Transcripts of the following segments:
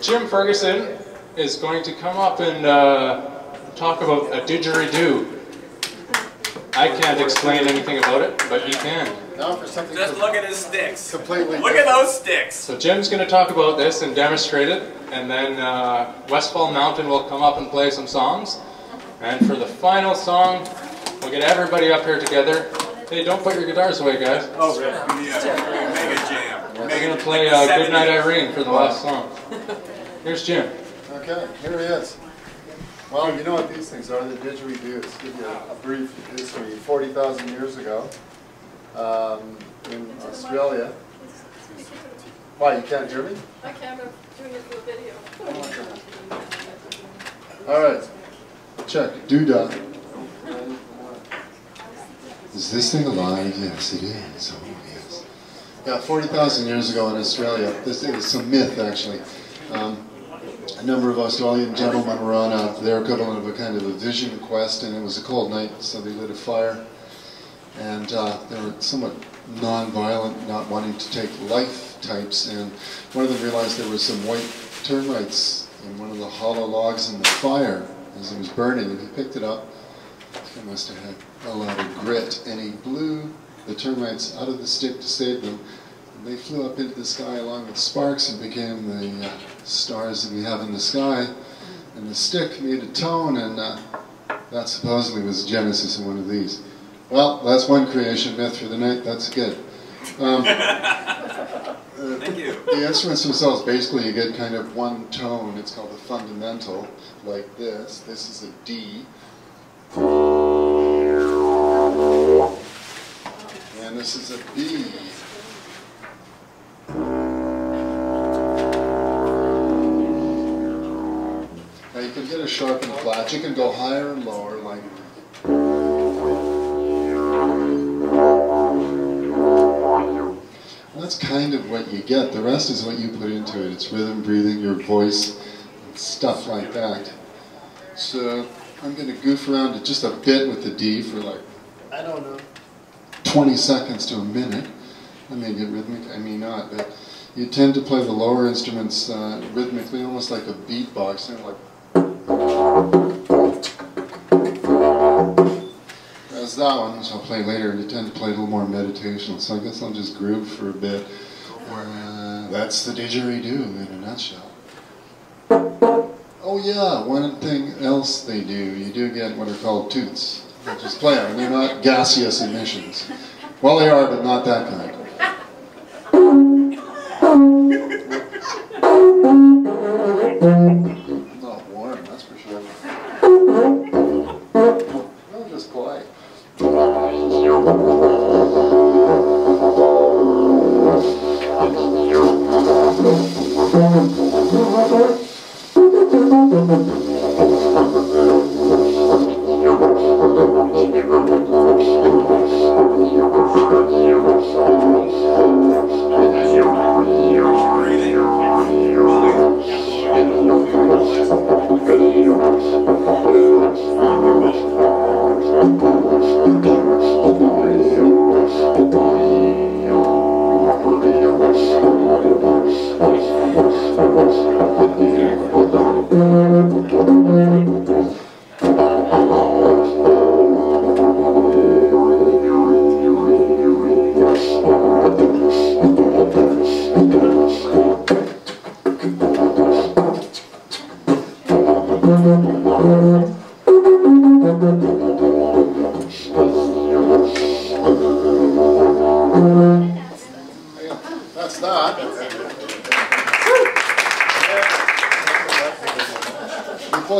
Jim Ferguson is going to come up and talk about a didgeridoo. I can't explain anything about it, but he can. Now for something just look at his sticks. Completely look at those sticks. So Jim's going to talk about this and demonstrate it, and then Westfall Mountain will come up and play some songs. And for the final song, we'll get everybody up here together. Hey, don't put your guitars away, guys. Oh, right. Yeah. Mega jam. We're going to play Good Night Irene for the last song. Here's Jim. Okay, here he is. Well, you know what these things are, the didgeridoos. Give you a brief history. 40,000 years ago, in Australia. Why, you can't hear me? I can't, I'm doing it for the video. All right, check, doodah. Is this thing alive? Yes, it is. Oh, yes. Yeah, 40,000 years ago in Australia. This is some myth, actually. A number of Australian gentlemen were on their equivalent of a kind of a vision quest, and it was a cold night, so they lit a fire. And they were somewhat non-violent, not wanting to take life types, and one of them realized there were some white termites in one of the hollow logs in the fire as it was burning, and he picked it up. He must have had a lot of grit, and he blew the termites out of the stick to save them. And they flew up into the sky along with sparks and became the stars that we have in the sky. And the stick made a tone, and that supposedly was the genesis of one of these. Well, that's one creation myth for the night. That's good. Thank you. The instruments themselves, basically, you get kind of one tone. It's called a fundamental, like this. This is a D. And this is a B. Now you can get a sharp and flat. You can go higher and lower, like. That's kind of what you get. The rest is what you put into it. It's rhythm, breathing, your voice, and stuff like that. So I'm going to goof around just a bit with the D for like, I don't know, 20 seconds to a minute. I may get rhythmic, I may not, but you tend to play the lower instruments rhythmically, almost like a beatbox, kind of like. As that one, which I'll play later, you tend to play a little more meditational, so I guess I'll just groove for a bit. That's the didgeridoo in a nutshell. Oh yeah, one thing else they do, you do get what are called toots. They'll just play them, they're not gaseous emissions. Well, they are, but not that kind. Not warm, that's for sure. I'll just play. That's that.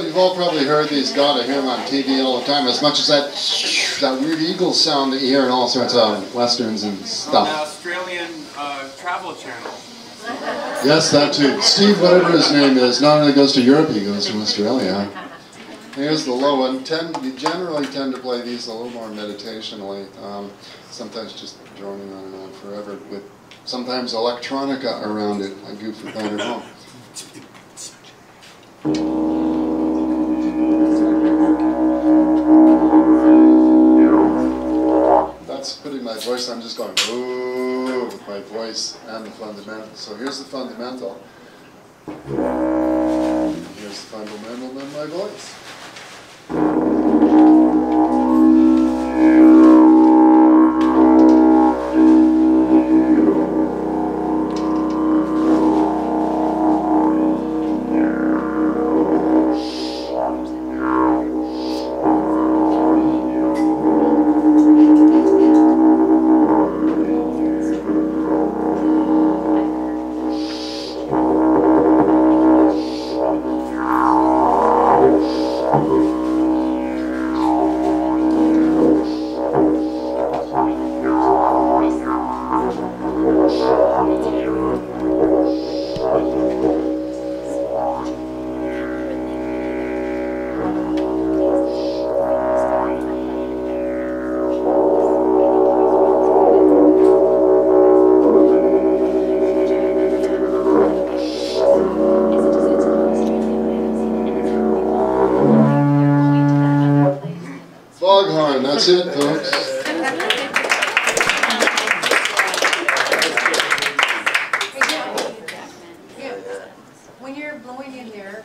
You've all probably heard these, God, I hear them on TV all the time, as much as that weird eagle sound that you hear in all sorts of westerns and stuff. An Australian travel channel. Yes, that too. Steve, whatever his name is, not only goes to Europe, he goes to Australia. Here's the low one. You generally tend to play these a little more meditationally, sometimes just droning on and on forever, with sometimes electronica around it. I goof with that at home. That's putting my voice, I'm just going, ooh, with my voice and the fundamental. So here's the fundamental. Here's the fundamental and then my voice. Foghorn, that's it, folks. When you're blowing in there,